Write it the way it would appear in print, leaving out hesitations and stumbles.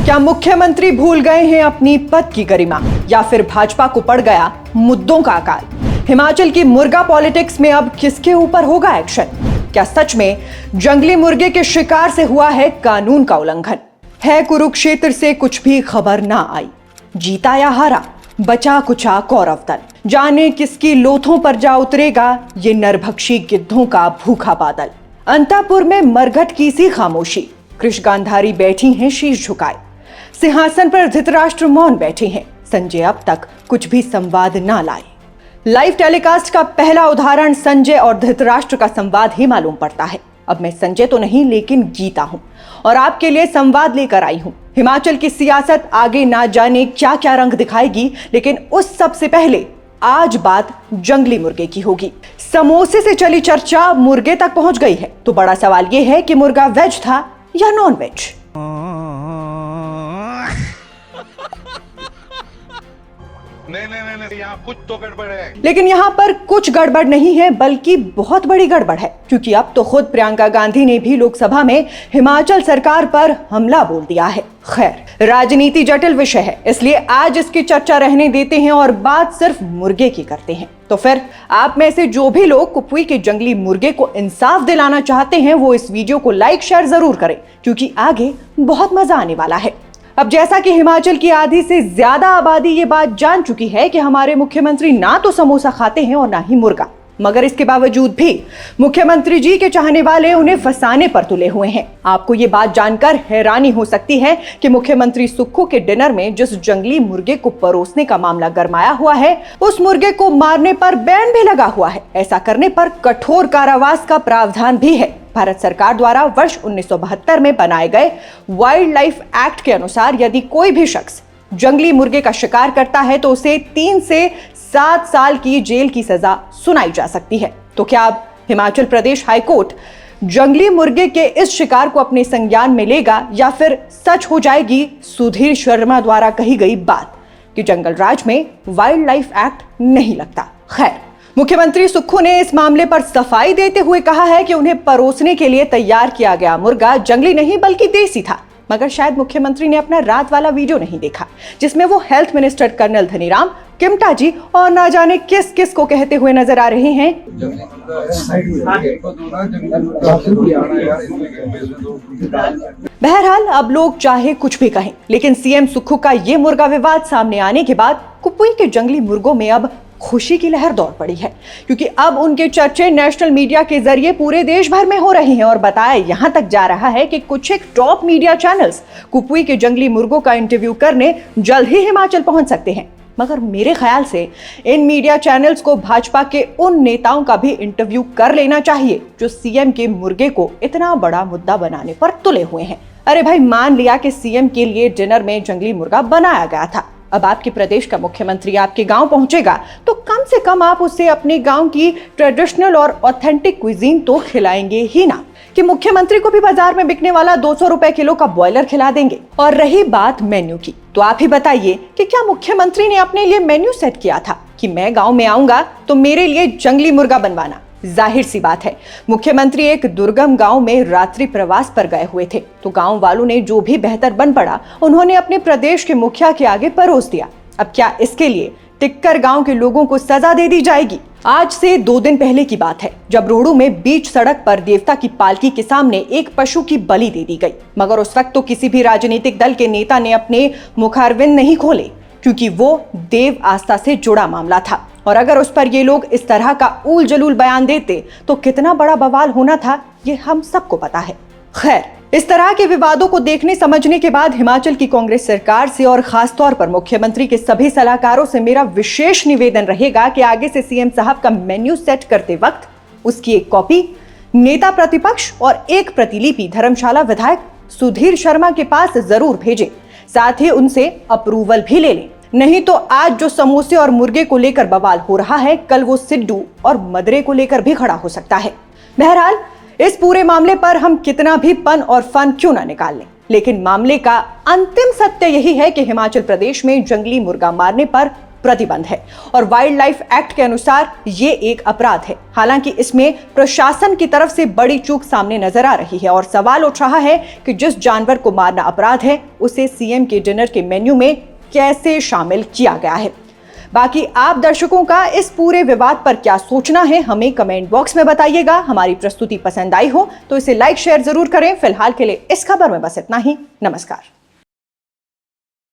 क्या मुख्यमंत्री भूल गए हैं अपनी पद की गरिमा, या फिर भाजपा को पड़ गया मुद्दों का अकाल? हिमाचल की मुर्गा पॉलिटिक्स में अब किसके ऊपर होगा एक्शन? क्या सच में जंगली मुर्गे के शिकार से हुआ है कानून का उल्लंघन? है कुरुक्षेत्र से कुछ भी खबर ना आई, जीता या हारा, बचा कुचा कौरव दल। जाने किसकी लोथों पर जा उतरेगा ये नरभक्षी गिद्धों का भूखा बादल। अंतापुर में मरघट की सी खामोशी, कृष गांधारी बैठी हैं शीश झुकाए, सिंहासन पर धृतराष्ट्र मौन बैठे हैं, संजय अब तक कुछ भी संवाद ना लाए। लाइव टेलीकास्ट का पहला उदाहरण संजय और धृतराष्ट्र का संवाद ही मालूम पड़ता है। अब मैं संजय तो नहीं लेकिन गीता हूं और आपके लिए संवाद लेकर आई हूं। हिमाचल की सियासत आगे ना जाने क्या क्या रंग दिखाएगी, लेकिन उस सब से पहले आज बात जंगली मुर्गे की होगी। समोसे से चली चर्चा मुर्गे तक पहुंच गई है, तो बड़ा सवाल यह है कि मुर्गा वेज था या नॉन वेज। नहीं, यहाँ कुछ तो गड़बड़ है। लेकिन यहाँ पर कुछ गड़बड़ नहीं है, बल्कि बहुत बड़ी गड़बड़ है, क्योंकि अब तो खुद प्रियंका गांधी ने भी लोकसभा में हिमाचल सरकार पर हमला बोल दिया है। खैर, राजनीति जटिल विषय है, इसलिए आज इसकी चर्चा रहने देते हैं और बात सिर्फ मुर्गे की करते हैं। तो फिर आप में से जो भी लोग कुपवी के जंगली मुर्गे को इंसाफ दिलाना चाहते हैं, वो इस वीडियो को लाइक शेयर जरूर करें, क्योंकि आगे बहुत मजा आने वाला है। अब जैसा कि हिमाचल की आधी से ज्यादा आबादी ये बात जान चुकी है कि हमारे मुख्यमंत्री ना तो समोसा खाते हैं और ना ही मुर्गा, मगर इसके बावजूद भी मुख्यमंत्री जी के चाहने वाले उन्हें फंसाने पर तुले हुए हैं। आपको ये बात जानकर हैरानी हो सकती है कि मुख्यमंत्री सुक्खू के डिनर में जिस जंगली मुर्गे को परोसने का मामला गरमाया हुआ है, उस मुर्गे को मारने पर बैन भी लगा हुआ है। ऐसा करने पर कठोर कारावास का प्रावधान भी है। भारत सरकार द्वारा वर्ष 1972 में बनाए गए वाइल्ड लाइफ एक्ट के अनुसार यदि कोई भी शख्स जंगली मुर्गे का शिकार करता है तो उसे 3 से 7 साल की जेल की सजा सुनाई जा सकती है। तो क्या अब हिमाचल प्रदेश हाईकोर्ट जंगली मुर्गे के इस शिकार को अपने संज्ञान में लेगा, या फिर सच हो जाएगी सुधीर शर्मा द्वारा कही गई बात कि जंगल राज में वाइल्ड लाइफ एक्ट नहीं लगता? खैर, मुख्यमंत्री सुक्खू ने इस मामले पर सफाई देते हुए कहा है कि उन्हें परोसने के लिए तैयार किया गया मुर्गा जंगली नहीं बल्कि देसी था। मगर शायद मुख्यमंत्री ने अपना रात वाला वीडियो नहीं देखा, जिसमें वो हेल्थ मिनिस्टर कर्नल धनीराम किमटा जी और ना जाने किस किस को कहते हुए नजर आ रहे हैं। बहरहाल, अब लोग चाहे कुछ भी कहें, लेकिन सीएम सुक्खू का ये मुर्गा विवाद सामने आने के बाद कुपवी के जंगली मुर्गों में अब खुशी की लहर दौड़ पड़ी है, क्योंकि अब उनके चर्चे नेशनल मीडिया के जरिए पूरे देश भर में हो रही हैं और बताया यहां तक जा रहा है कि कुछ एक टॉप मीडिया चैनल्स कुपवी के जंगली मुर्गों का इंटरव्यू करने जल्द ही हिमाचल पहुंच सकते हैं। मगर मेरे ख्याल से इन मीडिया चैनल्स को भाजपा के उन नेताओं का भी इंटरव्यू कर लेना चाहिए जो सीएम के मुर्गे को इतना बड़ा मुद्दा बनाने पर तुले हुए हैं। अरे भाई, मान लिया कि सीएम के लिए डिनर में जंगली मुर्गा बनाया गया था, अब आपके प्रदेश का मुख्यमंत्री आपके गांव पहुंचेगा तो कम से कम आप उसे अपने गांव की ट्रेडिशनल और ऑथेंटिक क्विजीन तो खिलाएंगे ही ना, कि मुख्यमंत्री को भी बाजार में बिकने वाला 200 रुपए किलो का बॉयलर खिला देंगे। और रही बात मेन्यू की, तो आप ही बताइए कि क्या मुख्यमंत्री ने अपने लिए मेन्यू सेट किया था कि मैं गाँव में आऊंगा तो मेरे लिए जंगली मुर्गा बनवाना? जाहिर सी बात है, मुख्यमंत्री एक दुर्गम गांव में रात्रि प्रवास पर गए हुए थे, तो गांव वालों ने जो भी बेहतर बन पड़ा उन्होंने अपने प्रदेश के मुखिया के आगे परोस दिया। अब क्या इसके लिए टिक्कर गांव के लोगों को सजा दे दी जाएगी? आज से 2 दिन पहले की बात है, जब रोहडू में बीच सड़क पर देवता की पालकी के सामने एक पशु की बलि दे दी गई, मगर उस वक्त तो किसी भी राजनीतिक दल के नेता ने अपने मुखारविंद नहीं खोले, क्योंकि वो देव आस्था से जुड़ा मामला था। और अगर उस पर ये लोग इस तरह का ऊल जलूल बयान देते तो कितना बड़ा बवाल होना था, ये हम सबको पता है। खैर, इस तरह के विवादों को देखने समझने के बाद हिमाचल की कांग्रेस सरकार से और खास तौर पर मुख्यमंत्री के सभी सलाहकारों से मेरा विशेष निवेदन रहेगा कि आगे से सीएम साहब का मेन्यू सेट करते वक्त उसकी एक कॉपी नेता प्रतिपक्ष और एक प्रतिलिपि धर्मशाला विधायक सुधीर शर्मा के पास जरूर भेजें, साथ ही उनसे अप्रूवल भी ले लें। नहीं तो आज जो समोसे और मुर्गे को लेकर बवाल हो रहा है, कल वो सिड्डू और मदरे को लेकर भी खड़ा हो सकता है। बहरहाल, इस पूरे मामले पर हम कितना भी पन और फन क्यों ना निकाल लें, लेकिन मामले का अंतिम सत्य यही है कि हिमाचल प्रदेश में जंगली मुर्गा मारने पर प्रतिबंध है और वाइल्ड लाइफ एक्ट के अनुसार ये एक अपराध है। हालांकि इसमें प्रशासन की तरफ से बड़ी चूक सामने नजर आ रही है और सवाल उठ रहा है कि जिस जानवर को मारना अपराध है उसे सीएम के डिनर के मेन्यू में कैसे शामिल किया गया है। बाकी आप दर्शकों का इस पूरे विवाद पर क्या सोचना है हमें कमेंट बॉक्स में बताइएगा। हमारी प्रस्तुति पसंद आई हो तो इसे लाइक शेयर जरूर करें। फिलहाल के लिए इस खबर में बस इतना ही। नमस्कार।